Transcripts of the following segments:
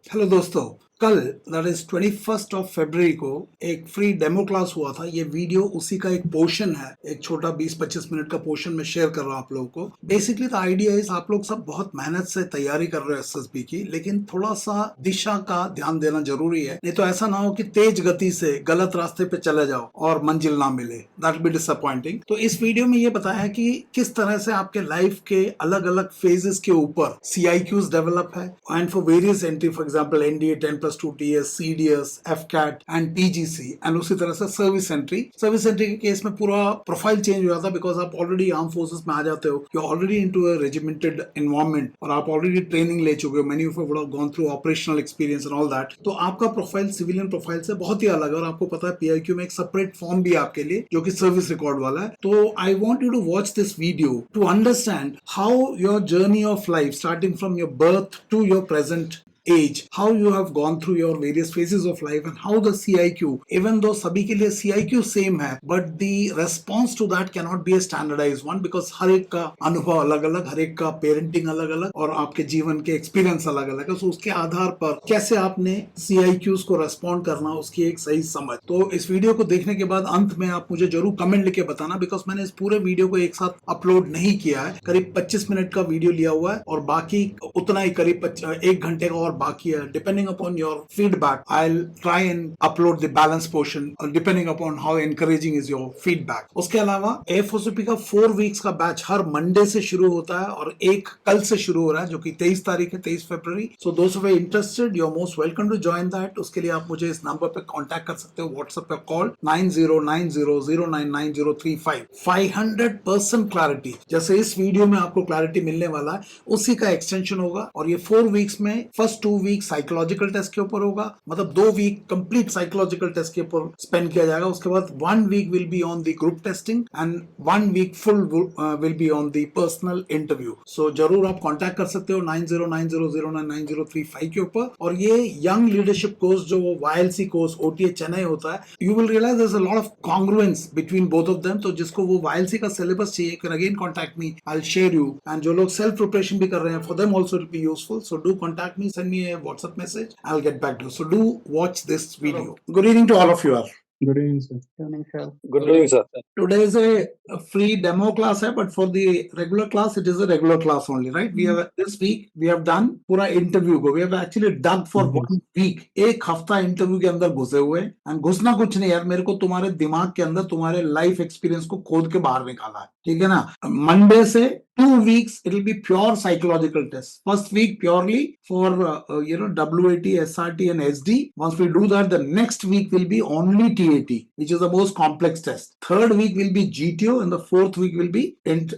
Hello दोस्तों, कल that is 21 को एक फ्री डेमो क्लास हुआ था। ये वीडियो उसी का एक पोर्शन है, एक छोटा 20-25 मिनट का पोर्शन में शेयर कर रहा हूँ आप लोगों को। बेसिकली द आइडिया इज आप लोग सब बहुत मेहनत से तैयारी कर रहे हो एसएसबी की, लेकिन थोड़ा सा दिशा का ध्यान देना जरूरी है, नहीं तो ऐसा ना हो कि तेज गति से गलत रास्ते पे चले जाओ और मंजिल ना मिले, दैट बी डिसअपॉइंटिंग। तो इस वीडियो में ये बताया है कि किस तरह से आपके लाइफ के अलग अलग फेजेस के ऊपर CIQs डेवलप है and for various entry, for example NDA 10+2 TS, CDS, FCAT and TGC and उसी तरह से सर्विस एंट्री के केस में पूरा प्रोफाइल चेंज हो जाता है बिकॉज आप ऑलरेडी आर्म फोर्सेस में आ जाते हो, you already into a regimented environment और आप ऑलरेडी ट्रेनिंग ले चुके हो, many of you would have gone through operational experience and all that. तो आपका प्रोफाइल सिविलियन प्रोफाइल से बहुत ही अलग है और आपको पता है PIQ में एक सेपरेट फॉर्म भी है आपके लिए जो कि सर्विस रिकॉर्ड वाला है। तो I want you to watch this video to understand how your journey of life starting from your birth to your present age, how you have gone through your various phases of life and how the CIQ, even though सभी के लिए CIQ same है, but the response to that cannot be a standardized one because हर एक का अनुभव अलग अलग, हर एक का पेरेंटिंग अलग अलग और आपके जीवन के एक्सपीरियंस अलग अलग है। तो उसके आधार पर कैसे आपने CIQs को रेस्पॉन्ड करना, उसकी एक सही समझ। तो इस वीडियो को देखने के बाद अंत में आप मुझे जरूर कमेंट लिख के बताना, बिकॉज मैंने इस पूरे वीडियो को एक साथ अपलोड नहीं किया है। करीब 25 मिनट का वीडियो लिया हुआ है और बाकी उतना ही करीब 1 घंटे का और बाकी है। Depending upon your feedback I will try and upload the balance portion depending upon how encouraging is your feedback. उसके अलावा AFOCP का 4 वीक्स का बैच हर मंडे से शुरू होता है और एक कल से शुरू हो रहा है जो कि 23 तारीख है, 23 फरवरी। So those of interested, you are most welcome to join that. उसके लिए आप मुझे इस नंबर पे कांटेक्ट कर सकते हो, व्हाट्सएप पे कॉल 9090099035। 500% क्लैरिटी, जैसे इस वीडियो में आपको क्लैरिटी मिलने वाला है उसी का एक्सटेंशन होगा। और ये 4 वीक्स में फर्स्ट 2 वीक साइकोलॉजिकल टेस्ट के ऊपर होगा, मतलब 2 वीक कंप्लीट साइकोलॉजिकल टेस्ट के ऊपर स्पेंड किया जाएगा। उसके बाद 1 week will be on the group testing and 1 week full will be on the personal interview. So जरूर आप कांटेक्ट कर सकते हो 9090099035 के ऊपर। और ये यंग लीडरशिप कोर्स जो वो YLC कोर्स OTA चेन्नई होता है, you will realise there is a lot of congruence between both of them. तो जिसको वो YLC का सिलेबस चाहिए, can again contact me, I will share you. And जो लोग सेल्फ प्रिपरेशन भी कर रहे हैं, for them also it will be useful. So do contact me, send me a WhatsApp message, I'll get back to you. So do watch this video. Good evening to all of you all. Good evening, sir. Good evening, sir. Today is a free demo class hai, but for the regular class it is a regular class only, right? We have this week we have done पूरा interview को, we have actually dug for 1 week, एक हफ्ता interview के अंदर घुसे हुए। And घुसना कुछ नहीं यार, मेरे को तुम्हारे दिमाग के अंदर तुम्हारे लाइफ एक्सपीरियंस को खोद के बाहर निकाला है, ठीक है ना। मंडे से 2 weeks it will be pure psychological test. First week purely for WAT, SRT and SD. Once we do that, the next week will be only TAT, which is the most complex test. Third week will be GTO and the fourth week will be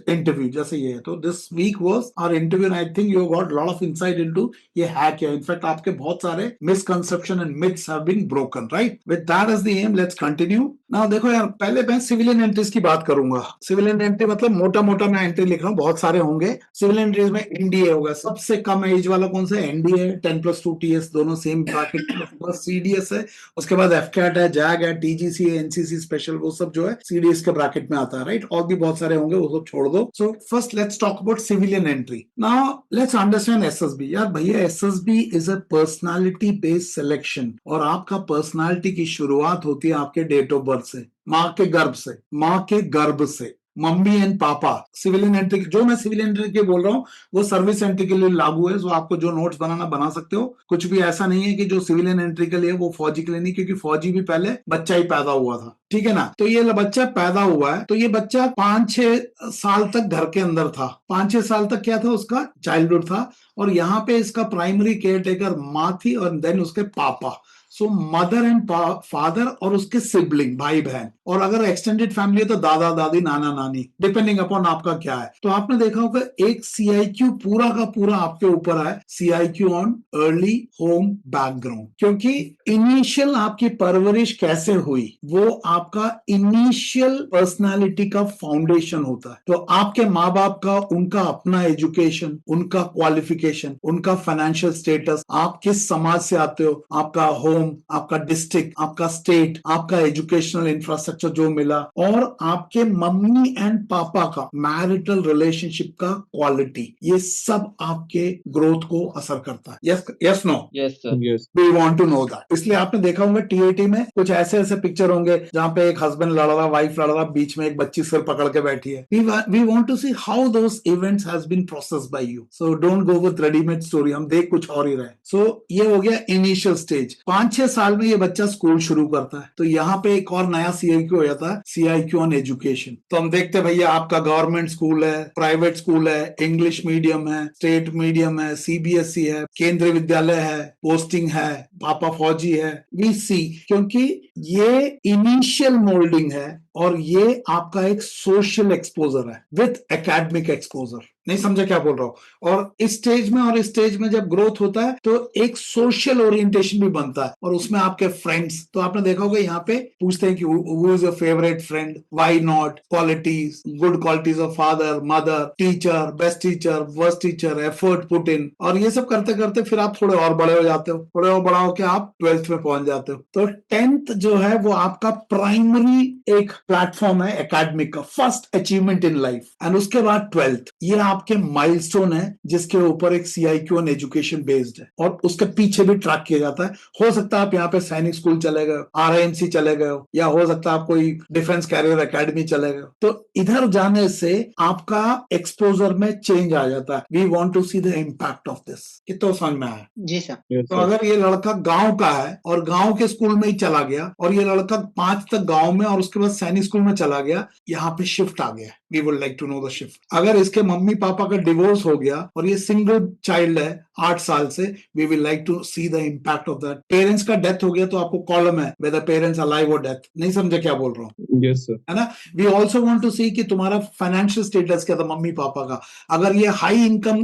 interview. जैसे ये है, तो this week was our interview and I think you got a lot of insight into ये है क्या। In fact आपके बहुत सारे misconception and myths have been broken, right? With that as the aim, let's continue. Now देखो यार, पहले मैं सिविलियन एंट्रीज की बात करूंगा। सिविलियन एंट्री मतलब मोटा मोटा मैं एंट्री लिख रहा हूँ, बहुत सारे होंगे। सिविलियन एंट्रीज में NDA होगा, सबसे कम एज वाला कौन सा है? NDA 10+2 TS, दोनों सेम ब्रैकेट। CDS है, उसके बाद FCAT है, JAG है, TGC है, NCC स्पेशल, वो सब जो है CDS के ब्रैकेट में आता है, राइट। और भी बहुत सारे होंगे, वो सब छोड़ दो। So first let's talk about civilian entry. Now let's understand SSB। यार भैया, SSB is a personality based selection और आपका पर्सनालिटी की शुरुआत होती है आपके डेट ऑफ बर्थ से, माँ के गर्भ से, माँ के गर्भ से, मम्मी एंड पापा। सिविलियन एंट्री, जो मैं सिविलियन एंट्री के बोल रहा हूँ वो सर्विस एंट्री के लिए लागू है। जो आपको जो नोट्स बनाना बना सकते हो, कुछ भी ऐसा नहीं है कि जो सिविलियन एंट्री के लिए वो फौजी के लिए नहीं, क्योंकि फौजी भी पहले बच्चा ही पैदा हुआ था, ठीक है ना। तो ये बच्चा पैदा हुआ है, तो ये बच्चा 5-6 साल तक घर के अंदर था। 5-6 साल तक क्या था? उसका चाइल्डहुड था। और यहाँ पे इसका प्राइमरी केयर टेकर माँ थी और देन उसके पापा। सो मदर एंड फादर और उसके सिबलिंग, भाई बहन। और अगर एक्सटेंडेड फैमिली है तो दादा दादी, नाना नानी, डिपेंडिंग अपॉन आपका क्या है। तो आपने देखा होगा एक CIQ पूरा का पूरा आपके ऊपर है, CIQ on early home background. क्योंकि इनिशियल आपकी परवरिश कैसे हुई वो आपका इनिशियल पर्सनालिटी का फाउंडेशन होता है। तो आपके माँ बाप का, उनका अपना एजुकेशन, उनका क्वालिफिकेशन, उनका फाइनेंशियल स्टेटस, आप किस समाज से आते हो, आपका होम, आपका डिस्ट्रिक्ट, आपका स्टेट, आपका एजुकेशनल इंफ्रास्ट्रक्चर इंफ्रास्ट्रक्चर जो मिला, और आपके मम्मी एंड पापा का मैरिटल रिलेशनशिप का क्वालिटी, ये सब आपके ग्रोथ को असर करता है। Yes no? Yes, sir. Yes. We want to know that. इसलिए आपने देखा होगा टीएटी में कुछ ऐसे ऐसे पिक्चर होंगे जहाँ पे एक हस्बैंड लड़ रहा, वाइफ लड़ रहा, बीच में एक बच्ची सिर पकड़ के बैठी है। We want to see how those events has been processed by you. So don't go with ready-made story. हम देख कुछ और ही रहे। So ये हो गया इनिशियल स्टेज। 5-6 साल में ये बच्चा स्कूल शुरू करता है, तो यहाँ पे एक और नया CIQ हो जाता है, CIQ ऑन एजुकेशन। तो हम देखते हैं भैया आपका गवर्नमेंट स्कूल है, प्राइवेट स्कूल है, इंग्लिश मीडियम है, स्टेट मीडियम है, CBSE है, केंद्रीय विद्यालय है, पोस्टिंग है, पापा फौजी है, वी सी, क्योंकि ये इनिशियल मोल्डिंग है और ये आपका एक सोशल एक्सपोजर है विथ एकेडमिक एक्सपोजर। नहीं समझे क्या बोल रहा हूं? और इस स्टेज में जब ग्रोथ होता है तो एक सोशल ओरिएंटेशन भी बनता है, और उसमें आपके फ्रेंड्स, तो आपने देखा होगा यहाँ पे पूछते हैं कि who is your favourite friend, why not, qualities, good qualities of father, mother, teacher, best teacher, worst teacher, effort put in, और ये सब करते करते फिर आप थोड़े और बड़े हो जाते हो, थोड़े और बड़ा होकर आप 12th में पहुंच जाते हो। तो 10th जो है वो आपका प्राइमरी एक प्लेटफॉर्म है एकेडमिक का, first achievement in life, and उसके बाद 12th, ये आपके माइलस्टोन है जिसके ऊपर एक CIQ ऑन एजुकेशन बेस्ड है, और उसके पीछे भी ट्रैक किया जाता है। हो सकता है आप यहाँ पे सैनिक स्कूल चले गए, RIMC चले गए हो, या हो सकता है आप कोई डिफेंस कैरियर एकेडमी चले गए हो, तो इधर जाने से आपका एक्सपोजर में चेंज आ जाता है। We want to see the impact of this. कितना समझ में आया? जी सर। Yes, तो sir. अगर ये लड़का गांव का है और गांव के स्कूल में ही चला गया, और ये लड़का 5 तक गांव में और उसके बाद सैनिक स्कूल में चला गया, यहाँ पे शिफ्ट आ गया। We would like to know the shift. अगर इसके मम्मी पापा का डिवोर्स हो गया और ये सिंगल चाइल्ड है 8 साल से, we will like to see the impact of that. Parents का डेथ हो गया तो आपको कॉलम है वेदर पेरेंट्स अलाइव और डेथ। नहीं समझे क्या बोल रहा हूँ? Yes, sir. है ना? वी ऑल्सो वांट टू सी कि तुम्हारा फाइनेंशियल स्टेटस क्या था मम्मी पापा का। अगर ये हाई इनकम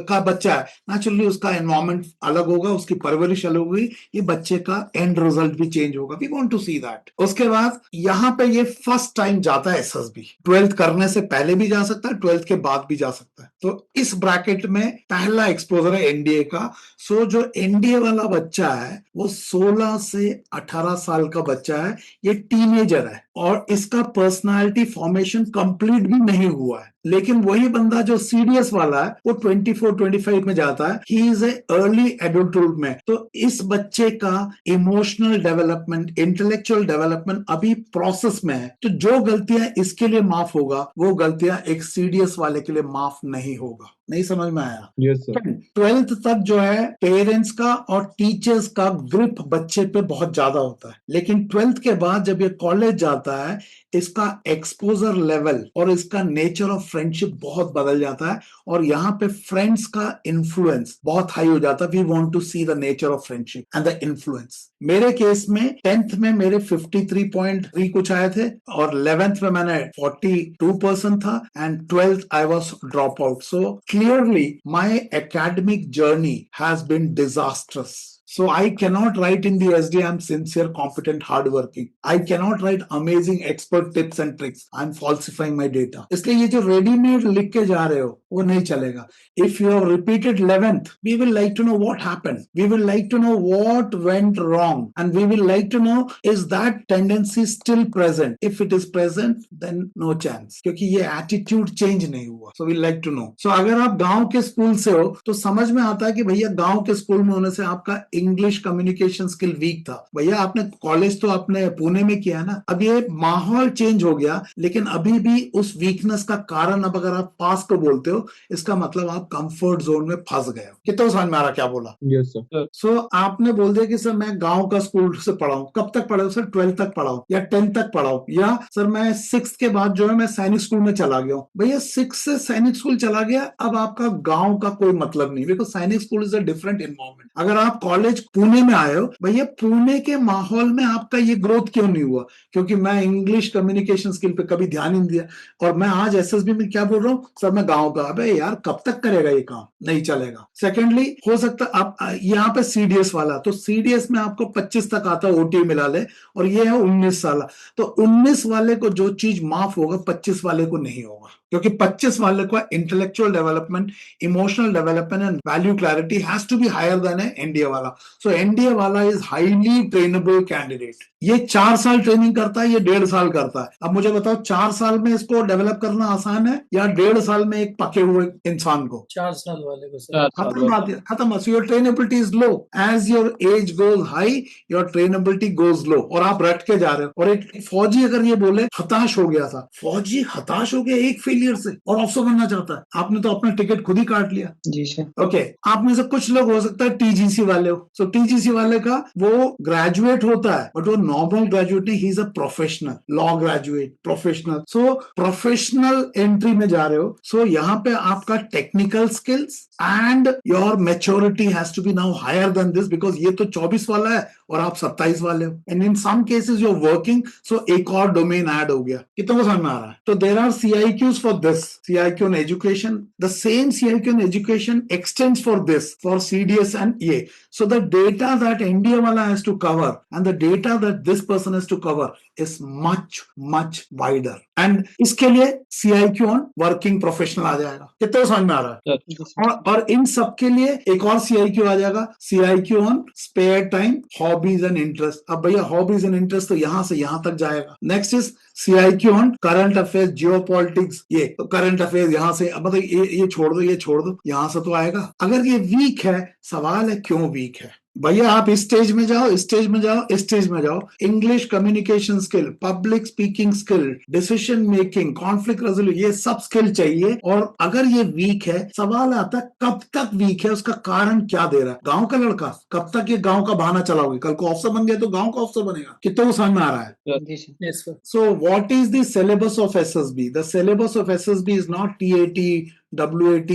का बच्चा है, नेचुरली उसका एनवायरमेंट अलग होगा, उसकी परवरिश अलग होगी, ये बच्चे का एंड रिजल्ट भी चेंज होगा। We want to see that. उसके बाद यहाँ पे ये फर्स्ट टाइम जाता है SSB। 12th करने से पहले भी जा सकता है, 12th के बाद भी जा सकता है। तो इस ब्रैकेट में पहला एक्सपोजर है NDA का। सो जो NDA वाला बच्चा है वो 16 से 18 साल का बच्चा है, ये टीनेजर है, और इसका पर्सनालिटी फॉर्मेशन कंप्लीट भी नहीं हुआ है। लेकिन वही बंदा जो CDS वाला है वो 24-25 में जाता है, he is a early adulthood में। तो इस बच्चे का इमोशनल डेवलपमेंट, इंटेलेक्चुअल डेवलपमेंट अभी प्रोसेस में है। तो जो गलतियां इसके लिए माफ होगा, वो गलतियां एक CDS वाले के लिए माफ नहीं होगा। नहीं समझ में आया? Yes, sir. 12th तक जो है पेरेंट्स का और टीचर्स का ग्रिप बच्चे पे बहुत ज्यादा होता है, लेकिन 12th के बाद जब ये कॉलेज जाता है, इसका एक्सपोजर लेवल और इसका नेचर ऑफ फ्रेंडशिप बहुत बदल जाता है, और यहाँ पे फ्रेंड्स का इन्फ्लुएंस बहुत हाई हो जाता है। We want to see the nature of friendship and the influence. मेरे केस में 10th में मेरे 53.3 कुछ आए थे, और 11th में मैंने 42% था, and 12th I was drop out. So clearly my academic journey has been disastrous. So I cannot write in the SD I'm sincere, competent, hardworking. I cannot write amazing expert tips and tricks. I'm falsifying my data. इसलिए ये जो ready-made लिख के जा रहे हो वो नहीं चलेगा. If you have repeated 11th, we will like to know what happened. We will like to know what went wrong, and we will like to know is that tendency still present. If it is present, then no chance. क्योंकि ये attitude change नहीं हुआ. So we like to know. So अगर आप गांव के school से हो तो समझ में आता है कि भैया गांव के स्कूल में होने से आपका इंग्लिश कम्युनिकेशन स्किल वीक था। भैया आपने कॉलेज तो आपने पुणे में किया ना, अब ये माहौल चेंज हो गया, लेकिन अभी भी उस वीकनेस का कारण, अब अगर आप पास को बोलते हो, इसका मतलब आप कंफर्ट जोन में फंस गए हो। कितना समझ में आ रहा क्या बोला? Yes, sir. सो आपने बोल दिया कि सर मैं गांव का स्कूल से पढ़ा हूं। कब तक पढ़ा हूं सर? 12th तक पढ़ा हूं या 10th तक पढ़ा हूं, या सर मैं 6th के बाद जो है मैं सैनिक स्कूल में चला गया हूं। भैया 6 से सैनिक स्कूल चला गया, अब आपका गांव का कोई मतलब नहीं, बिकॉज सैनिक school is a different environment. अगर आप कॉलेज पुणे में आए हो, भैया पुणे के माहौल में आपका ये ग्रोथ क्यों नहीं हुआ? क्योंकि मैं इंग्लिश कम्युनिकेशन स्किल पे कभी ध्यान नहीं दिया, और मैं आज SSB में क्या बोल रहा हूँ, सर मैं गांव का। अबे यार कब तक करेगा ये काम? नहीं चलेगा। सेकेंडली हो सकता आप यहाँ पे CDS वाला, तो CDS में आपको 25 तक आता है, OT मिला ले, और ये है 19 साल। तो 19 वाले को जो चीज माफ होगा 25 वाले को नहीं होगा। क्योंकि 25 वाले का intellectual development, emotional development and value clarity has to be higher than NDA वाला. सो एनडीए वाला इज हाईली ट्रेनेबल कैंडिडेट. ये 4 साल ट्रेनिंग करता है, ये 1.5 साल करता है. अब मुझे बताओ 4 साल में इसको डेवलप करना आसान है या 1.5 साल में एक पके हुए इंसान को? 4 साल वाले को सर. खत्म बात है, खत्म. So your trainability is low. As your age goes high, your trainability goes low. और आप रट के जा रहे हो. और एक फौजी अगर ये बोले हताश हो गया था, फौजी हताश हो गया एक फेलियर से और अफसर बनना चाहता है, आपने तो अपना टिकट खुद ही काट लिया. जी सर. ओके, आप में से कुछ लोग हो सकता है टीजीसी वाले हो. सो टीजीसी वाले का वो ग्रेजुएट होता है, बट वो नॉर्मल ग्रेजुएट नहीं, he is a professional, law graduate, professional. So professional entry में जा रहे हो. सो यहाँ पे आपका technical skills and your maturity has to be now higher than this, because ये तो 24 वाला है और आप 27 वाले हो. And in some cases you're working, so एक और domain add हो गया. कितना समझ में आ रहा है? तो there are CIQs for this. CIQ in education, the same CIQ in education extends for this, for CDS and EA. So the data that NDA वाला has to cover and the data that this person has to cover is much wider. And इसके लिए CIQ on working professional आ जाएगा. कितना समझ में आ रहा है? और इन सब के लिए एक और CIQ आ जाएगा, CIQ on spare time, hobbies and interest. अब भैया हॉबीज एंड इंटरेस्ट तो यहां से यहां तक जाएगा. Next is CIQ on current affairs, geopolitics. ये तो करंट अफेयर्स यहां से, मतलब ये छोड़ दो, यहां से तो आएगा. अगर ये वीक है, सवाल है क्यों वीक है. भैया आप इस स्टेज में जाओ. English communication skill, public speaking skill, decision making, conflict resolution, ये सब स्किल चाहिए. और अगर ये वीक है, सवाल आता है कब तक वीक है, उसका कारण क्या दे रहा है. गांव का लड़का, कब तक ये गांव का बहाना चलाओगे? कल को अफसर बन गया तो गांव का अफसर बनेगा. कितना समझ में आ रहा है? Yes sir. So what is the syllabus of SSB? The syllabus of SSB is not TAT, WAT,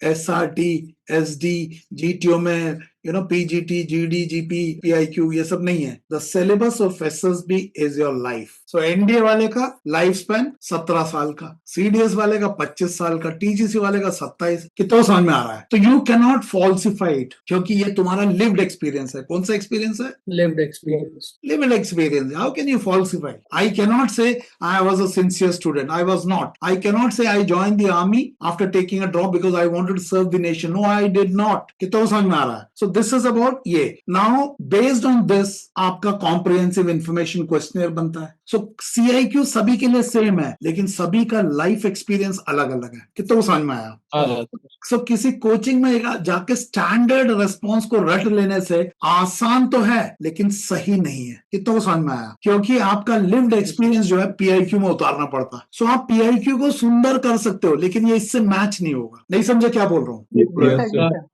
SRT, SD, GTO में PGT, GD, GP, PIQ, ये सब नहीं है. The syllabus of SSB is your life. So NDA वाले का life span 17 साल का, CDS वाले का 25 साल का, TGC वाले का 27. कितना समझ में आ रहा है? तो you cannot falsify it, क्योंकि ये तुम्हारा lived experience है. कौन सा experience है? Lived experience. Lived experience. How can you falsify? I cannot say I was a sincere student. I was not. I cannot say I joined the army after taking a drop because I wanted to serve the nation. No, I did not. कितना समझ में आ रहा है? So this is about ये. Now based on this आपका comprehensive information questionnaire बनता है. So CIQ सभी के लिए सेम है, लेकिन सभी का लाइफ एक्सपीरियंस अलग अलग है. कितना समझ में आया? So किसी कोचिंग में जाके स्टैंडर्ड रेस्पॉन्स को रट लेने से आसान तो है, लेकिन सही नहीं है. कितना समझ में आया? क्योंकि आपका लिव्ड एक्सपीरियंस जो है PIQ में उतारना पड़ता है. सो आप PIQ को सुंदर कर सकते हो, लेकिन ये इससे मैच नहीं होगा. नहीं समझे क्या बोल रहा हूँ?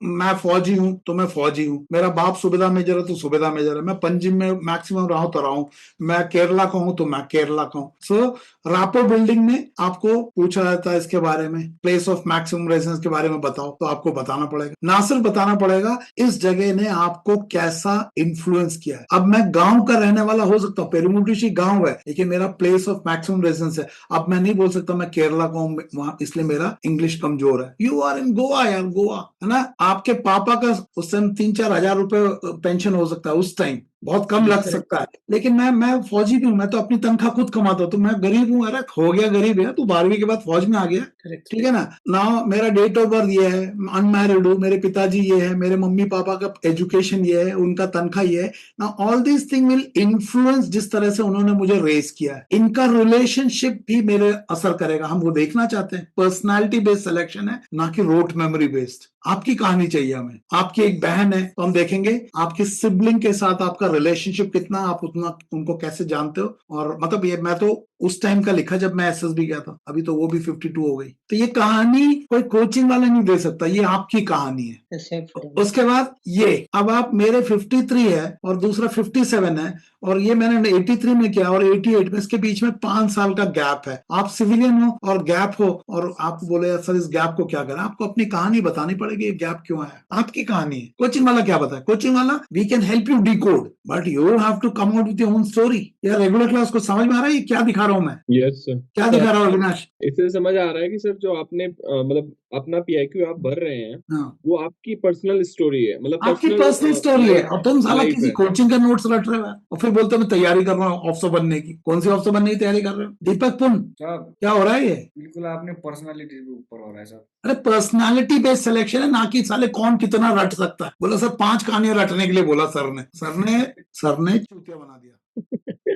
मैं फौजी हूँ तो मैं फौजी हूँ, मेरा बाप सुबेदा मेजर है तो सुबेदा मेजर है, मैं पंजिम में मैक्सिमम रहा हूँ तो रहा हूँ, मैं केरला का हूँ तो मैं केरला का हूँ. सो रापो बिल्डिंग में आपको पूछा जाता है इसके बारे में, प्लेस ऑफ मैक्सिमम रेजिडेंस के बारे में बताओ, तो आपको बताना पड़ेगा. ना सिर्फ बताना पड़ेगा, इस जगह ने आपको कैसा इन्फ्लुएंस किया है. अब मैं गांव का रहने वाला हो सकता हूँ, पेरुमुटिशी गांव है, लेकिन मेरा प्लेस ऑफ मैक्सिमम रेजिडेंस है. अब मैं नहीं बोल सकता मैं केरला का हूँ वहां, इसलिए मेरा इंग्लिश कमजोर है. यू आर इन गोवा यार, गोवा है ना. आपके पापा का उस टाइम 3-4 हजार रुपए पेंशन हो सकता है, उस टाइम बहुत कम लग सकता है, लेकिन मैं फौजी भी हूँ, मैं तो अपनी तनख्वाह खुद कमाता हूँ, तो मैं गरीब हूँ. अरे हो गया गरीब है, तू 12वीं के बाद फौज में आ गया, ठीक है ना. ना मेरा डेट ऑफ बर्थ ये है, अनमैरिड हूँ, मेरे पिताजी ये है, मेरे मम्मी पापा का एजुकेशन ये है, उनका तनख्वाह ये है. ना all this thing will influence जिस तरह से उन्होंने मुझे रेस किया है. इनका रिलेशनशिप भी मेरे असर करेगा. हम वो देखना चाहते हैं. पर्सनैलिटी बेस्ड सिलेक्शन है, ना कि रोट मेमोरी बेस्ड. आपकी कहानी चाहिए हमें. आपकी एक बहन है तो हम देखेंगे आपकी सिबलिंग के साथ आपका रिलेशनशिप कितना, आप उतना उनको कैसे जानते हो. और मतलब ये मैं तो उस टाइम का लिखा जब मैं SSB गया था, अभी तो वो भी 52 हो गई. तो ये कहानी कोई कोचिंग वाला नहीं दे सकता, ये आपकी कहानी है. उसके बाद ये अब आप मेरे 53 है और दूसरा 57 है, और ये मैंने 83 में किया और 88 में, इसके बीच में 5 साल का गैप है. आप सिविलियन हो और गैप हो, और आप बोले सर इस गैप को क्या करें. आपको अपनी कहानी बतानी पड़ेगी. पड़ेगी ये गैप क्यों आया। आपकी कहानी है। कोचिंग वाला क्या बताए, कोचिंग वाला we can help you decode but you have to come out with your own story. यार रेगुलर क्लास को समझ में आ रहा है ये क्या दिखा रहा हूं मैं, यस सर। क्या दिखा रहा हूँ अविनाश? इससे समझ आ रहा है कि सर जो आपने मतलब अपना पीआईक्यू आप भर रहे हैं हाँ, वो आपकी पर्सनल स्टोरी है, मतलब आपकी पर्सनल स्टोरी है और तुम साला लाइफ किसी है। कोचिंग का नोट्स रट रहे हो यार। और फिर बोलते हो मैं तैयारी कर रहा हूँ ऑफिसर बनने की। कौन सी ऑफिसर बनने की तैयारी कर रहे हो? दीपक पुन साहब क्या हो रहा है ये? बिल्कुल आपने पर्सनालिटी के ऊपर हो रहा है साहब। अरे पर्सनालिटी बेस्ड सिलेक्शन है ना कि साले कौन कितना रट सकता है। बोला सर 5 कहानियां रटने के लिए बोला सर ने चूतिया बना दिया।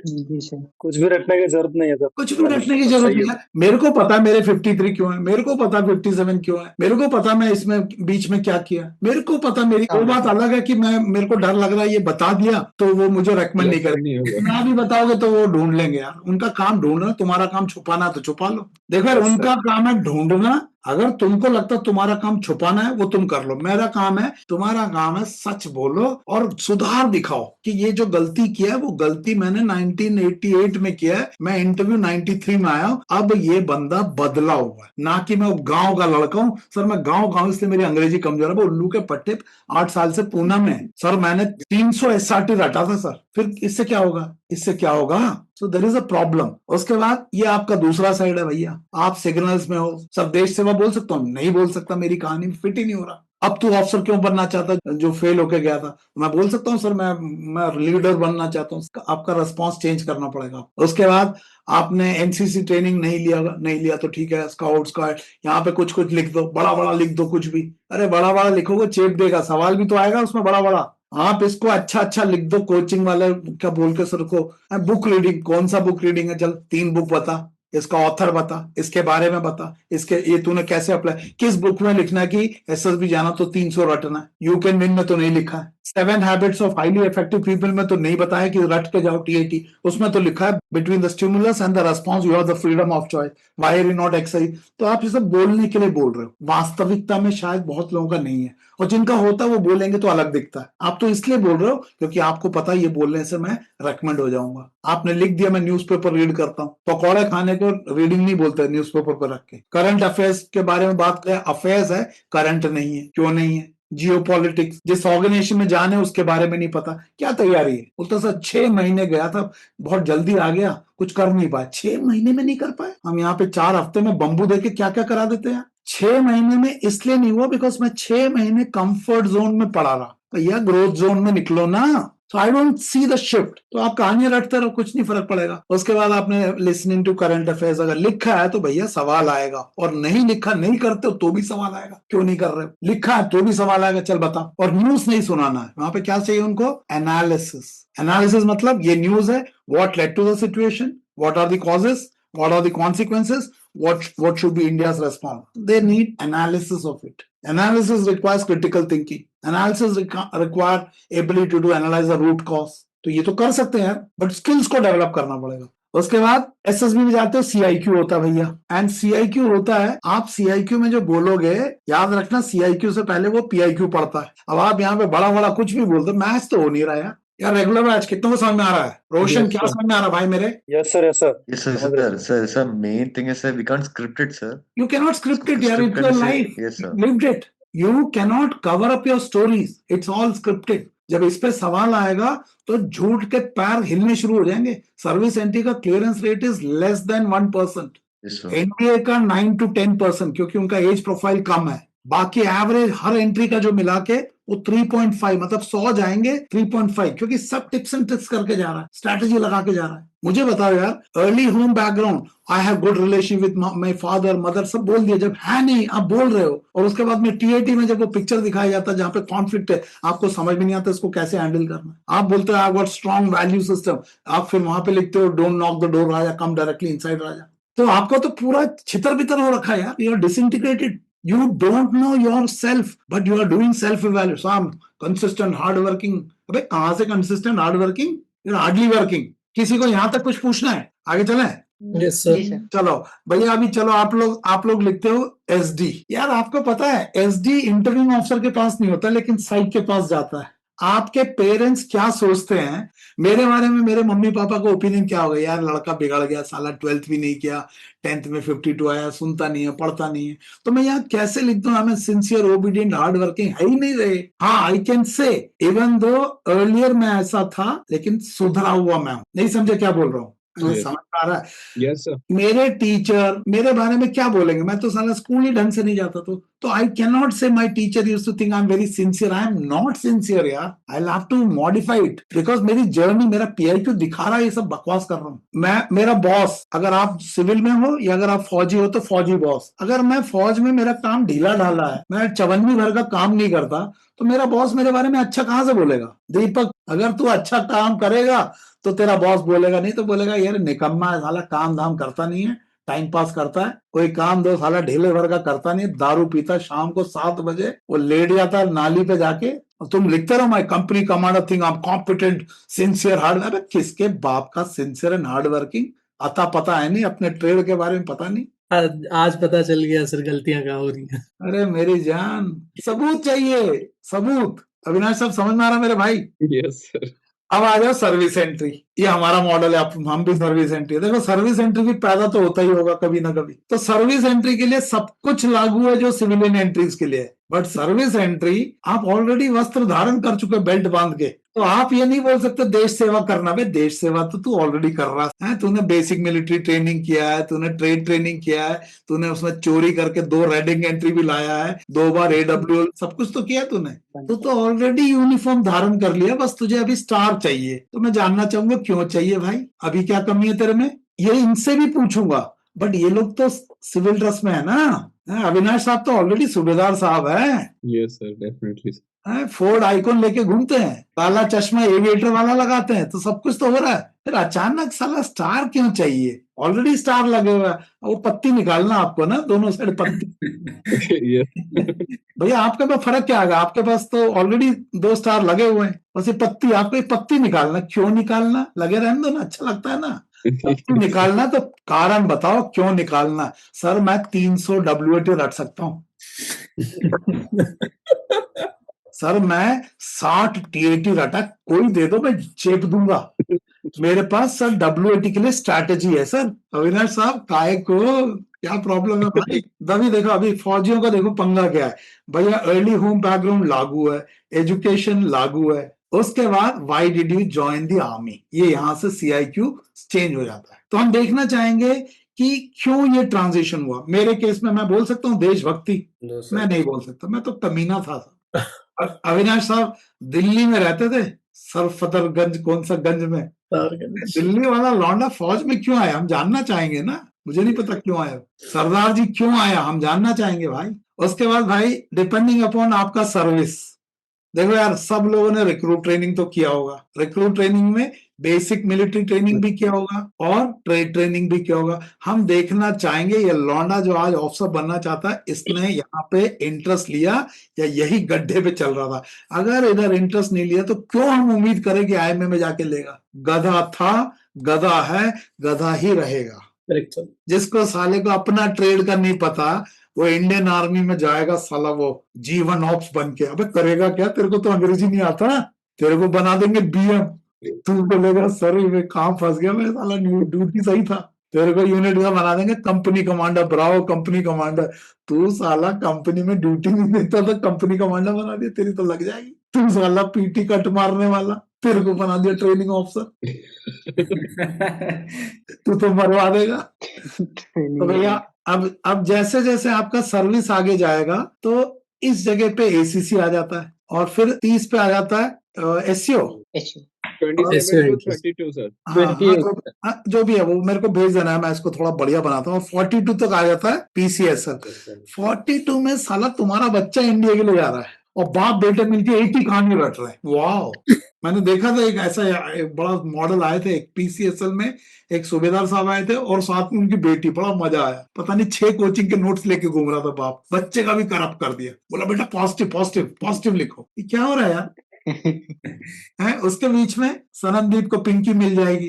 जी सर। कुछ भी रटने की जरूरत नहीं है सर। कुछ भी रटने की जरूरत सही नहीं है। मेरे को पता है मेरे 53 क्यों है, मेरे को पता 57 क्यों है, मेरे को पता मैं इसमें बीच में क्या किया, मेरे को पता। मेरी वो बात अलग है कि मेरे को डर लग रहा है ये बता दिया तो वो मुझे रेकमेंड नहीं Recommend करेंगे। नहीं होगा। ना भी बताओगे तो वो ढूंढ लेंगे यार। उनका काम ढूंढना, तुम्हारा काम छुपाना, तो छुपा लो। देखो यार Yes, sir. उनका काम है ढूंढना। अगर तुमको लगता है तुम्हारा काम छुपाना है वो तुम कर लो। मेरा काम है, तुम्हारा काम है सच बोलो और सुधार दिखाओ कि ये जो गलती किया है वो गलती मैंने 1988 में किया है। मैं इंटरव्यू 93 में आया हूं। अब ये बंदा बदला हुआ है, ना कि मैं गांव का लड़का हूं। सर मैं गांव इसलिए मेरी अंग्रेजी कमजोर है। वो उल्लू के पट्टे 8 साल से पूना में सर मैंने 300 एसआरटी रटा था सर। फिर इससे क्या होगा, इससे क्या होगा? So there is a problem. उसके बाद ये आपका दूसरा साइड है भैया। आप सिग्नल्स में हो। सर देश सेवा बोल सकता हूँ? नहीं बोल सकता, मेरी कहानी में फिट ही नहीं हो रहा। अब तू ऑफिसर क्यों बनना चाहता जो फेल होके गया था? मैं बोल सकता हूँ सर मैं लीडर बनना चाहता हूँ। आपका रिस्पॉन्स चेंज करना पड़ेगा। उसके बाद आपने एनसीसी ट्रेनिंग नहीं लिया तो ठीक है, स्काउट स्क्वाड यहाँ पे कुछ लिख दो, बड़ा लिख दो कुछ भी। अरे बड़ा लिखोगे चेप देगा, सवाल भी तो आएगा उसमें बड़ा। आप इसको अच्छा लिख दो। कोचिंग वाले क्या बोल के सर को बुक रीडिंग, कौन सा बुक रीडिंग है? चल 3 बुक बता, इसका ऑथर बता, इसके बारे में बता, इसके ये तूने कैसे अप्लाई, किस बुक में लिखना है कि एसएसबी जाना तो 300 रटना है। यू कैन विन में तो नहीं लिखा है। 7 habits of highly effective people में तो नहीं बताया कि रट के जाओ टीएटी। उसमें तो लिखा है between the stimulus and the response you have the freedom of choice, why are you not exercise. तो आप ये सब बोलने के लिए बोल रहे हो, वास्तविकता में शायद बहुत लोगों का नहीं है। और जिनका होता है वो बोलेंगे तो अलग दिखता है। आप तो इसलिए बोल रहे हो क्योंकि आपको पता है ये बोलने से मैं रेकमेंड हो जाऊंगा। आपने लिख दिया मैं न्यूज़पेपर रीड करता हूँ। पकौड़े खाने को रीडिंग नहीं बोलते न्यूज़पेपर पर रख के। करंट अफेयर्स के बारे में बात करें, अफेयर्स है, करंट नहीं है। क्यों नहीं है? जियोपॉलिटिक्स, जिस ऑर्गेनाइजेशन में जाने उसके बारे में नहीं पता, क्या तैयारी है? बोलता सर 6 महीने गया था, बहुत जल्दी आ गया, कुछ कर नहीं पाया। 6 महीने में नहीं कर पाए? हम यहाँ पे 4 हफ्ते में बंबू देके क्या क्या करा देते हैं। 6 महीने में इसलिए नहीं हुआ बिकॉज मैं 6 महीने कंफर्ट जोन में पड़ा रहा। भैया ग्रोथ जोन में निकलो ना। So I don't see the shift। तो आप कहानियां रटते रहो, कुछ नहीं फर्क पड़ेगा। उसके बाद आपने लिसनिंग टू करंट अफेयर्स अगर लिखा है तो भैया सवाल आएगा, और नहीं लिखा, नहीं करते हो तो भी सवाल आएगा। क्यों नहीं कर रहे हो? लिखा है तो भी सवाल आएगा, चल बता। और न्यूज नहीं सुनाना है। वहां पे क्या चाहिए उनको? एनालिसिस मतलब ये न्यूज है, what led to the situation, what are the causes, what are the consequences, what should be India's response. They need analysis of it. Analysis requires critical thinking. Analysis require ability to analyze the root cause. तो ये तो कर सकते हैं but skills को develop करना पड़ेगा। उसके बाद एसएसबी में जाते हो, सीआईक्यू होता है भैया। एंड सीआईक्यू होता है, आप सीआईक्यू में जो बोलोगे, याद रखना सीआईक्यू से पहले वो पीआईक्यू पढ़ता है। अब आप यहाँ पे बड़ा कुछ भी बोलते हो, मैच तो हो नहीं रहा यार रेगुलर मैच कितनों को समझ में आ रहा है? रोशन Yes, क्या sir. समझ में आ रहा है भाई मेरे? Yes, sir. Yes, sir. Yes, sir. Sir, main thing is, sir, we can't script it, sir. You cannot script it, yaar. It's your Script life. yes, sir. You lived it. You cannot cover up your stories. It's all scripted. जब इस पे सवाल आएगा तो झूठ के पैर हिलने शुरू हो जाएंगे। सर्विस एंट्री का clearance rate is less than 1%। Yes, sir. NDA का 9 to 10% क्योंकि उनका एज प्रोफाइल कम है। बाकी एवरेज हर एंट्री का जो मिला के वो 3.5, मतलब 100 जाएंगे 3.5, क्योंकि सब टिप्स एंड ट्रिक्स करके जा रहा है, स्ट्रैटेजी लगा के जा रहा है। मुझे बताओ यार, early home background, I have good relation with my father mother, सब बोल दिया। जब है नहीं आप बोल रहे हो, और उसके बाद में टीएटी में जब वो पिक्चर दिखाया जाता है जहां पे कॉन्फ्लिक्ट है, आपको समझ में नहीं आता इसको कैसे हैंडल करना है। आप बोलते हो I got strong value system, आप फिर वहां पे लिखते हो don't knock the door raja, come directly inside raja. तो आपका तो पूरा छितर बितर हो रखा है यार, you are disintegrated. You don't know yourself, but you are doing self-evaluation. So I'm consistent, hard-working. अबे कहाँ से consistent, hard-working? You're hardly working. किसी को यहाँ तक कुछ पूछना है? आगे चलें? Yes sir. चलो भैया, अभी चलो आप लोग लिखते हो एसडी। यार आपको पता है एसडी इंटरव्यू ऑफिसर के पास नहीं होता, लेकिन साइट के पास जाता है। आपके पेरेंट्स क्या सोचते हैं मेरे बारे में, मेरे मम्मी पापा का ओपिनियन क्या होगा, यार लड़का बिगड़ गया साला, 12th भी नहीं किया, 10th में 52 आया, सुनता नहीं है, पढ़ता नहीं है, तो मैं यहाँ कैसे लिख दूं I am sincere obedient hard working, है ही नहीं रहे। हाँ, I can say even though earlier मैं ऐसा था, लेकिन सुधरा हुआ मैं हूं। नहीं समझे क्या बोल रहा हूँ? Yes. समझ आ रहा है? Yes sir. मेरे टीचर मेरे बारे में क्या बोलेंगे, मैं तो साला स्कूल ही ढंग से नहीं जाता, तो आई can not say my teacher used to think I am very sincere, I am not sincere यार, I have to modify it, because मेरी जर्नी, मेरा पीआईक्यू दिखा रहा है ये सब बकवास कर रहा हूँ मैं। मेरा बॉस, अगर आप सिविल में हो या अगर आप फौजी हो तो फौजी बॉस, अगर मैं फौज में मेरा काम ढीला ढाला है, मैं 54वीं भर का काम नहीं करता, तो मेरा बॉस मेरे बारे में अच्छा कहां से बोलेगा? दीपक, अगर तू अच्छा काम करेगा तो तेरा बॉस बोलेगा, नहीं तो बोलेगा यार निकम्मा है साला, काम धाम करता नहीं है, टाइम पास करता है, कोई काम दो साला ढीले भर का करता नहीं, दारू पीता, शाम को 7 बजे वो लेट जाता है नाली पे जाके, और तुम लिखते रहो my company commander thing I am competent sincere hard. अरे किसके बाप का सिंसियर एंड हार्ड वर्किंग, अता पता है नहीं, अपने ट्रेड के बारे में पता नहीं। आज पता चल गया सर गलतियां कहाँ हो रही हैं। अरे मेरी जान, सबूत चाहिए, सबूत। अविनाश साहब समझ में आ रहा मेरे भाई? Yes sir. अब आ जाओ सर्विस एंट्री, ये हमारा मॉडल है, हम भी सर्विस एंट्री। देखो सर्विस एंट्री भी पैदा तो होता ही होगा कभी ना कभी, तो सर्विस एंट्री के लिए सब कुछ लागू है जो सिविलियन एंट्रीज के लिए है, बट सर्विस एंट्री आप ऑलरेडी वस्त्र धारण कर चुके बेल्ट बांध के, तो आप ये नहीं बोल सकते देश सेवा करना। भाई देश सेवा तो तू ऑलरेडी कर रहा है, तूने बेसिक मिलिट्री ट्रेनिंग किया है, तूने ट्रेड ट्रेनिंग किया है, तूने उसमें चोरी करके 2 रेडिंग एंट्री भी लाया है, 2 बार AWL, सब कुछ तो किया तूने, तो ऑलरेडी यूनिफॉर्म धारण कर लिया, बस तुझे अभी स्टार चाहिए। तो मैं जानना चाहूंगा क्यों चाहिए भाई, अभी क्या कमी है तेरे में? ये इनसे भी पूछूंगा, बट ये लोग तो सिविल ड्रेस में है ना। अविनाश साहब तो ऑलरेडी सूबेदार साहब है। Yes sir, definitely. Ford icon लेके घूमते हैं, काला चश्मा एविएटर वाला लगाते हैं, तो सब कुछ तो हो रहा है, फिर अचानक साला स्टार क्यों चाहिए? ऑलरेडी स्टार लगे हुआ है, वो पत्ती निकालना आपको ना, दोनों साइड पत्ती। भैया आपके पास फर्क क्या आएगा? आपके पास तो ऑलरेडी 2 स्टार लगे हुए हैं, बस ये पत्ती, आपको ये पत्ती निकालना, क्यों निकालना? लगे रहने दो ना, अच्छा लगता है ना। पत्ती निकालना तो कारण बताओ क्यों निकालना? सर मैं 300 WAT रट सकता हूँ सर, मैं 60 TAT रटा, कोई दे दो मैं चेप दूंगा। मेरे पास सर WAT के लिए स्ट्रैटेजी है सर। अविनाश साहब काय को क्या प्रॉब्लम है भाई? तभी देखो अभी फौजियों का देखो पंगा क्या है भैया, अर्ली होम बैकग्राउंड लागू है, एजुकेशन लागू है, उसके बाद why did you join the army, ये यहाँ से CIQ चेंज हो जाता है। तो हम देखना चाहेंगे कि क्यों ये ट्रांजिशन हुआ। मेरे केस में मैं बोल सकता हूँ देशभक्ति, मैं नहीं बोल सकता, मैं तो कमीना था। अविनाश साहब दिल्ली में रहते थे, सरफदरगंज, कौन सा गंज में, दिल्ली वाला लौंडा फौज में क्यों आया, हम जानना चाहेंगे ना। मुझे नहीं पता क्यों आया सरदार जी, क्यों आया, हम जानना चाहेंगे भाई। उसके बाद भाई डिपेंडिंग अपॉन आपका सर्विस, देखो यार सब लोगों ने रिक्रूट ट्रेनिंग तो किया होगा, रिक्रूट ट्रेनिंग में बेसिक मिलिट्री ट्रेनिंग भी किया होगा और ट्रेड ट्रेनिंग भी किया होगा। हम देखना चाहेंगे ये लौंडा जो आज ऑफिसर बनना चाहता है, इसने यहाँ पे इंटरेस्ट लिया या यही गड्ढे पे चल रहा था? अगर इधर इंटरेस्ट नहीं लिया तो क्यों हम उम्मीद करें कि IMA में जाके लेगा? गधा था, गधा है, गधा ही रहेगा। जिसको साले को अपना ट्रेड का नहीं पता, वो इंडियन आर्मी में जाएगा साला, वो G1 ऑप्स बन के। अबे करेगा क्या? तेरे को तो अंग्रेजी नहीं आता, तेरे को बना देंगे BM, तू बोलेगा सर मैं कहाँ फंस गया, मैं साला ड्यूटी सही था। तेरे को यूनिट का बना देंगे company commander, Bravo company commander. तू साला कंपनी में ड्यूटी नहीं देता तो कंपनी कमांडर बना दिया, तेरी तो लग जाएगी। तू साला PT कट मारने वाला, तेरे को बना दिया ट्रेनिंग ऑफिसर, तू तो मरवा देगा। तो भैया अब जैसे जैसे आपका सर्विस आगे जाएगा तो इस जगह पे ACC आ जाता है, और फिर 30 पे आ जाता है SCO। 27 to 32 sir. हाँ, जो भी है वो मेरे को भेज देना है, मैं इसको थोड़ा बढ़िया बनाता हूँ। 42 तक आ जाता है PCSL। 42 में साला तुम्हारा बच्चा इंडिया के लिए जा रहा है और बाप बेटे मिलके एक ही कहानी रट रहे हैं। वाओ, मैंने देखा था एक ऐसा एक बड़ा मॉडल आए थे, एक PCSL में एक सूबेदार साहब आए थे और साथ में उनकी बेटी, बड़ा मजा आया। पता नहीं 6 कोचिंग के नोट्स लेके घूम रहा था बाप, बच्चे का भी करप्ट कर दिया, बोला बेटा पॉजिटिव पॉजिटिव पॉजिटिव लिखो। ये क्या हो रहा है यार? है उसके बीच में सनमदीप को पिंकी मिल जाएगी।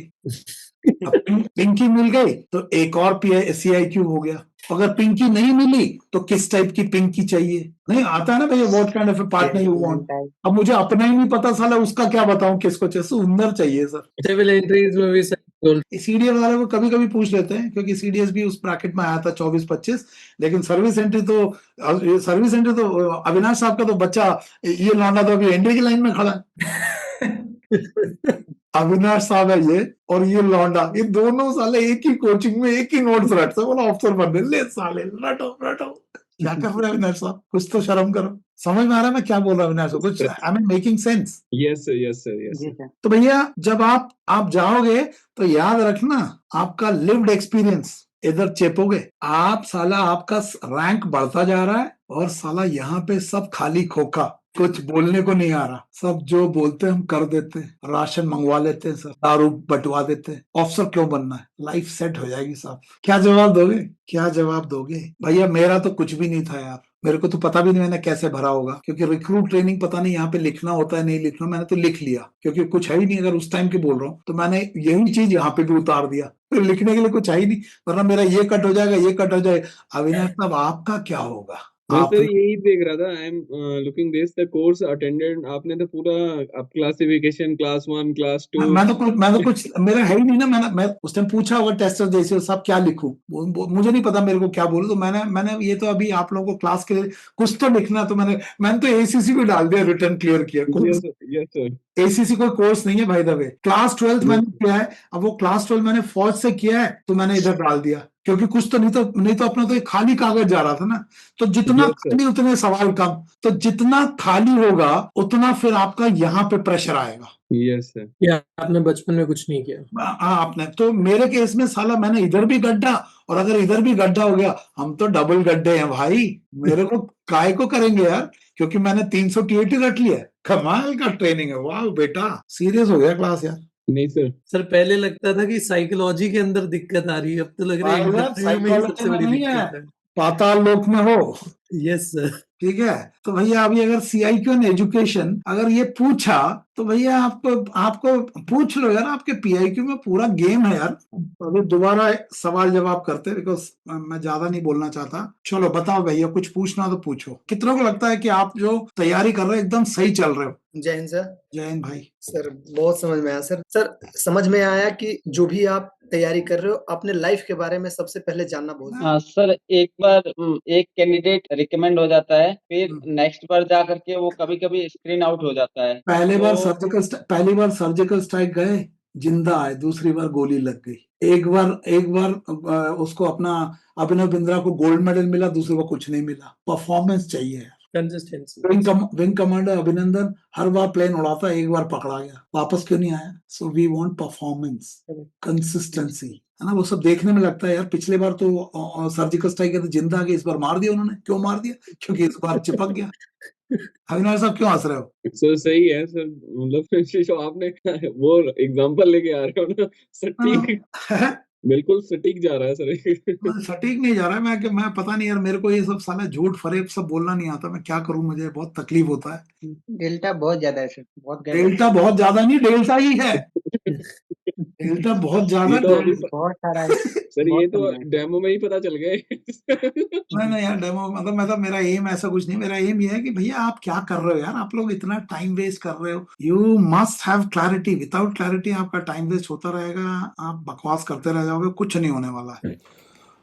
अब पिंकी मिल गई तो एक और CIQ हो गया। अगर पिंकी नहीं मिली तो किस टाइप की पिंकी चाहिए, नहीं आता है ना भैया, what kind of A partner you want. अब मुझे अपना ही नहीं पता, साला उसका क्या बताऊं किसको चाहिए, सुंदर चाहिए सर। सिविल एंट्रीज में भी सर सीडीएस वाले को कभी कभी पूछ लेते हैं, क्योंकि सीडीएस भी उस ब्रैकेट में आया था 24-25, लेकिन सर्विस एंट्री तो अविनाश साहब का तो बच्चा ये लौंडा तो अभी एंट्री की लाइन में खड़ा है। अविनाश साहब है ये, और ये लौंडा, ये दोनों साले एक ही कोचिंग में एक ही नोट्स रटते, बोला अफसर बनने ले साले, रटो रटो। क्या कर रहे हैं अविनाश साहब, कुछ तो शर्म करो। समझ में आ रहा है मैं क्या बोल रहा हूँ अविनाश साहब, कुछ I am making sense? Yes sir, yes sir, yes sir. तो भैया जब आप जाओगे तो याद रखना, आपका लिव्ड एक्सपीरियंस इधर चेपोगे आप, साला आपका रैंक बढ़ता जा रहा है, और साला यहाँ पे सब खाली खोखा, कुछ बोलने को नहीं आ रहा, सब जो बोलते हैं हम कर देते हैं, राशन मंगवा लेते हैं सर, दारू बंटवा देते हैं, ऑफिसर क्यों बनना है, लाइफ सेट हो जाएगी साहब। क्या जवाब दोगे, क्या जवाब दोगे? भैया मेरा तो कुछ भी नहीं था यार, मेरे को तो पता भी नहीं मैंने कैसे भरा होगा, क्योंकि रिक्रूट ट्रेनिंग पता नहीं यहाँ पे लिखना होता है नहीं लिखना, मैंने तो लिख लिया, क्योंकि कुछ है ही नहीं। अगर उस टाइम की बोल रहा हूँ तो मैंने यही चीज यहाँ पे भी उतार दिया, फिर लिखने के लिए कुछ है ही नहीं, वरना मेरा ये कट हो जाएगा, ये कट हो जाएगा। अविनाश साहब आपका क्या होगा? मैं आप सर यही देख रहा था, I am looking this the course attended, आपने तो पूरा आप क्लासिफिकेशन क्लास 1 क्लास 2। मैं तो कुछ मेरा है ही नहीं ना, मैं उस टाइम पूछा होगा टेस्टर जैसे साहब क्या लिखूं, मुझे नहीं पता मेरे को क्या बोलूं, तो मैंने ये तो अभी आप लोगों को क्लास के लिए कुछ तो लिखना, तो मैंने तो एसीसी भी डाल दिया, रिटर्न क्लियर किया। Yes sir. एसीसी कोई कोर्स नहीं है भाई द वे, क्लास 12 मैंने किया है, अब वो क्लास 12 मैंने फौज से किया है तो मैंने इधर डाल दिया, क्योंकि कुछ तो नहीं तो अपना तो एक खाली कागज जा रहा था ना, तो जितना Yes, sir. खाली उतने सवाल कम, तो जितना खाली होगा उतना फिर आपका यहाँ पे प्रेशर आएगा। Yes sir. या आपने बचपन में कुछ नहीं किया? आपने तो, मेरे केस में साला मैंने इधर भी गड्ढा, और अगर इधर भी गड्ढा हो गया, हम तो डबल गड्ढे हैं भाई, मेरे को काय को करेंगे यार, क्योंकि मैंने 300 टीएटी रट लिया है। कमाल का ट्रेनिंग है, वाह बेटा, सीरियस हो गया क्लास यार। नहीं सर। सर पहले लगता था कि साइकोलॉजी के अंदर दिक्कत आ रही है, अब तो लग रहा है इंटरव्यू में ही सबसे बड़ी दिक्कत है। पाताल लोक में हो, यस सर। ठीक है। तो भैया अभी अगर CIQ इन एजुकेशन अगर ये पूछा तो भैया आपको पूछ लो यार, आपके PIQ में पूरा गेम है यार। अभी दोबारा सवाल जवाब करते, बिकॉज मैं ज्यादा नहीं बोलना चाहता। चलो बताओ भैया, कुछ पूछना तो पूछो। कितनों को लगता है कि आप जो तैयारी कर रहे हो एकदम सही चल रहे हो? जय हिंद सर। जय हिंद भाई। सर बहुत समझ में आया सर। समझ में आया कि जो भी आप तैयारी कर रहे हो अपने लाइफ के बारे में सबसे पहले जानना बहुत जरूरी है। सर एक बार एक कैंडिडेट रिकमेंड हो जाता है, फिर नेक्स्ट बार जा करके वो कभी-कभी स्क्रीन आउट हो जाता है। पहली बार तो सर्जिकल स्ट्राइक गए, जिंदा आए, दूसरी बार गोली लग गई। एक बार उसको अपना अभिनव बिंद्रा को गोल्ड मेडल मिला, दूसरी बार कुछ नहीं मिला। परफॉर्मेंस चाहिए यार। कंसिस्टेंसी। विंग कमांडर अभिनंदन हर बार प्लेन उड़ाता, एक बार पकड़ा गया, वापस क्यों नहीं आया? So we want performance, consistency, है ना। वो सब देखने में लगता है यार, पिछले बार तो सर्जिकल स्ट्राइक तो जिंदा आ गया, इस बार मार दिया उन्होंने। क्यों मार दिया? क्योंकि इस बार चिपक गया। अविनाश साहब क्यों हंस रहे हो? सर सही है सर, मतलब जो आपने वो एग्जांपल लेके आ रहे हो ना, सटीक बिल्कुल सटीक जा रहा है सर। सटीक नहीं जा रहा है। मैं पता नहीं यार, मेरे को ये सब साला झूठ फरेब सब बोलना नहीं आता। मैं क्या करूं, मुझे बहुत तकलीफ होता है। डेल्टा बहुत ज्यादा है सर, बहुत डेल्टा बहुत ज्यादा नहीं, डेल्टा ही है। डेल्टा बहुत ज्यादा ये तो अभी बहुत सारा है। सर, ये तो डेमो में ही पता चल गए। नहीं यार, डेमो मतलब मेरा एम ऐसा कुछ नहीं। मेरा एम ये है कि भैया आप क्या कर रहे हो यार, आप लोग इतना टाइम वेस्ट कर रहे हो। You must have clarity. Without clarity आपका टाइम वेस्ट होता रहेगा, आप बकवास करते रह जाओगे, कुछ नहीं होने वाला है।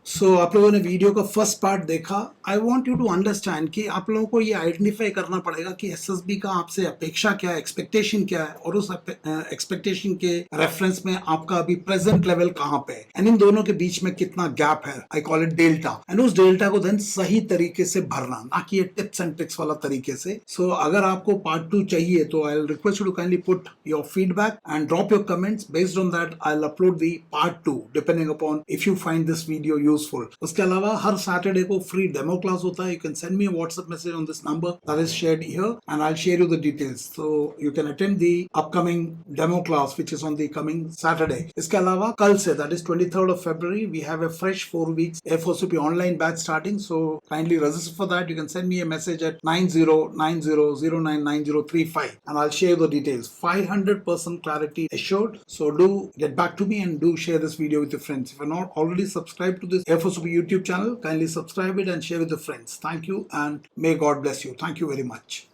सो आप लोगों ने वीडियो का फर्स्ट पार्ट देखा। I want you to understand कि आप लोगों को ये आइडेंटिफाई करना पड़ेगा कि SSB का आपसे अपेक्षा क्या है, एक्सपेक्टेशन क्या है, और उस एक्सपेक्टेशन के रेफरेंस में आपका अभी प्रेजेंट लेवल कहाँ पे है, एंड इन दोनों के बीच में कितना गैप है। I call it delta. And उस डेल्टा को देन सही तरीके से भरना, ना कि ये टिप्स एंड ट्रिक्स वाला तरीके से। सो अगर आपको पार्ट 2 चाहिए तो I request you to kindly put your feedback and drop your comments. Based on that I will upload the part 2 depending upon if you find this video useful. उसके अलावा हर सैटरडे को फ्री डेमो क्लास होता है। You can send me a WhatsApp message on this number that is shared here and I will share you the details, so you can attend the upcoming demo class which is on the coming Saturday. इसके अलावा कल से, that is 23rd of February, we have a fresh 4 weeks F4CP online batch starting, so kindly register for that. You can send me a message at 9090099035 and I'll share the details. 500% clarity assured, so do get back to me and do share this video with your friends. If you're not already subscribed to this FSOP YouTube channel. Kindly subscribe it and share with your friends. Thank you and may God bless you. Thank you very much.